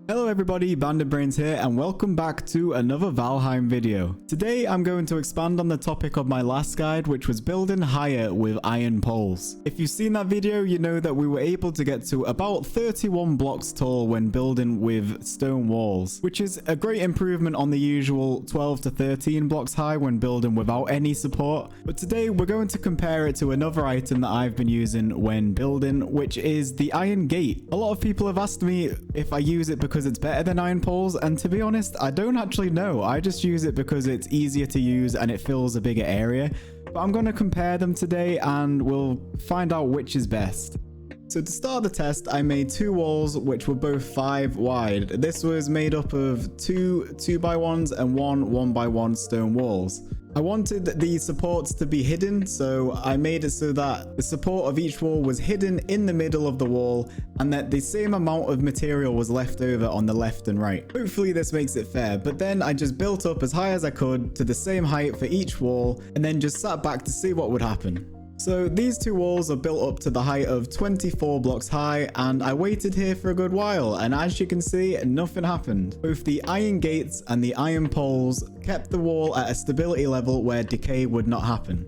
Hello everybody, Banditbrains here and welcome back to another Valheim video. Today I'm going to expand on the topic of my last guide, which was building higher with iron poles. If you've seen that video, you know that we were able to get to about 31 blocks tall when building with stone walls, which is a great improvement on the usual 12 to 13 blocks high when building without any support. But today we're going to compare it to another item that I've been using when building, which is the iron gate. A lot of people have asked me if I use it because it's better than iron poles, and to be honest, I don't actually know. I just use it because it's easier to use and it fills a bigger area. But I'm going to compare them today and we'll find out which is best. So to start the test, I made two walls which were both 5 wide. This was made up of two 2x1s and one 1x1 stone walls. I wanted the supports to be hidden, so I made it so that the support of each wall was hidden in the middle of the wall and that the same amount of material was left over on the left and right. Hopefully this makes it fair, but then I just built up as high as I could to the same height for each wall and then just sat back to see what would happen. So these two walls are built up to the height of 24 blocks high, and I waited here for a good while, and as you can see, nothing happened. Both the iron gates and the iron poles kept the wall at a stability level where decay would not happen.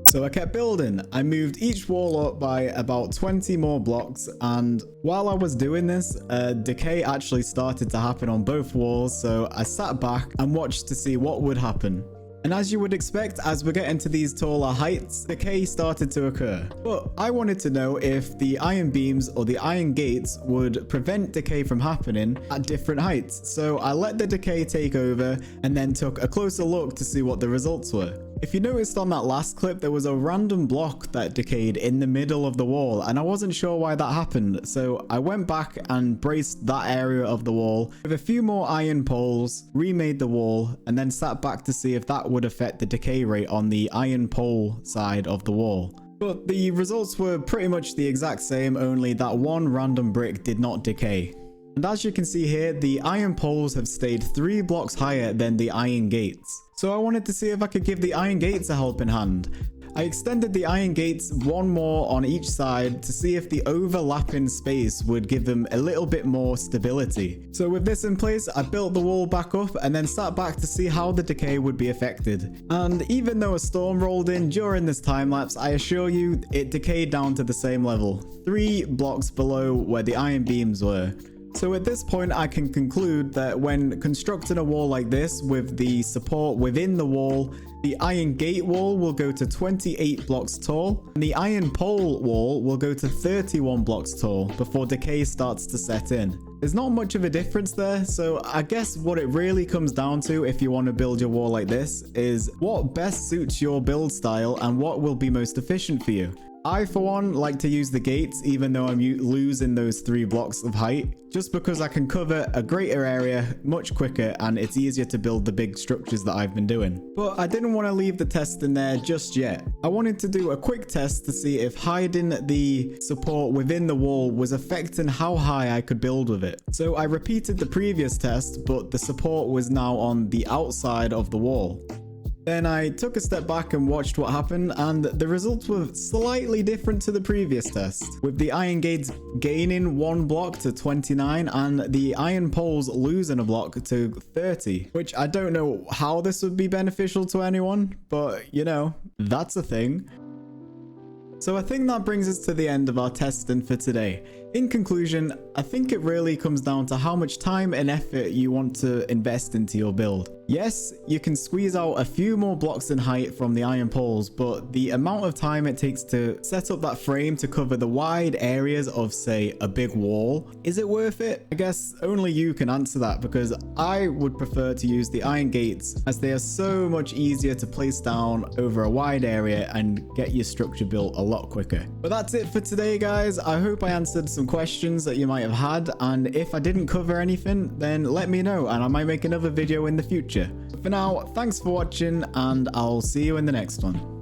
So I kept building. I moved each wall up by about 20 more blocks, and while I was doing this, decay actually started to happen on both walls, so I sat back and watched to see what would happen. And as you would expect, as we're getting to these taller heights, decay started to occur. But I wanted to know if the iron beams or the iron gates would prevent decay from happening at different heights. So I let the decay take over and then took a closer look to see what the results were. If you noticed on that last clip, there was a random block that decayed in the middle of the wall, and I wasn't sure why that happened, so I went back and braced that area of the wall with a few more iron poles, remade the wall, and then sat back to see if that would affect the decay rate on the iron pole side of the wall. But the results were pretty much the exact same, only that one random brick did not decay. And as you can see here, the iron poles have stayed 3 blocks higher than the iron gates. So I wanted to see if I could give the iron gates a helping hand. I extended the iron gates one more on each side to see if the overlapping space would give them a little bit more stability. So with this in place, I built the wall back up and then sat back to see how the decay would be affected. And even though a storm rolled in during this time lapse, I assure you it decayed down to the same level, 3 blocks below where the iron beams were. So at this point, I can conclude that when constructing a wall like this with the support within the wall, the iron gate wall will go to 28 blocks tall, and the iron pole wall will go to 31 blocks tall before decay starts to set in. There's not much of a difference there, so I guess what it really comes down to if you want to build your wall like this is what best suits your build style and what will be most efficient for you. I, for one, like to use the gates even though I'm losing those 3 blocks of height, just because I can cover a greater area much quicker and it's easier to build the big structures that I've been doing. But I didn't want to leave the test in there just yet. I wanted to do a quick test to see if hiding the support within the wall was affecting how high I could build with it. So I repeated the previous test, but the support was now on the outside of the wall. Then I took a step back and watched what happened, and the results were slightly different to the previous test, with the iron gates gaining 1 block to 29 and the iron poles losing a block to 30, which I don't know how this would be beneficial to anyone, but you know, that's a thing. So I think that brings us to the end of our testing for today. In conclusion, I think it really comes down to how much time and effort you want to invest into your build. Yes, you can squeeze out a few more blocks in height from the iron poles, but the amount of time it takes to set up that frame to cover the wide areas of, say, a big wall, is it worth it? I guess only you can answer that, because I would prefer to use the iron gates as they are so much easier to place down over a wide area and get your structure built a lot quicker. But that's it for today, guys. I hope I answered some questions that you might have had, and if I didn't cover anything, then let me know and I might make another video in the future. For now, thanks for watching and I'll see you in the next one.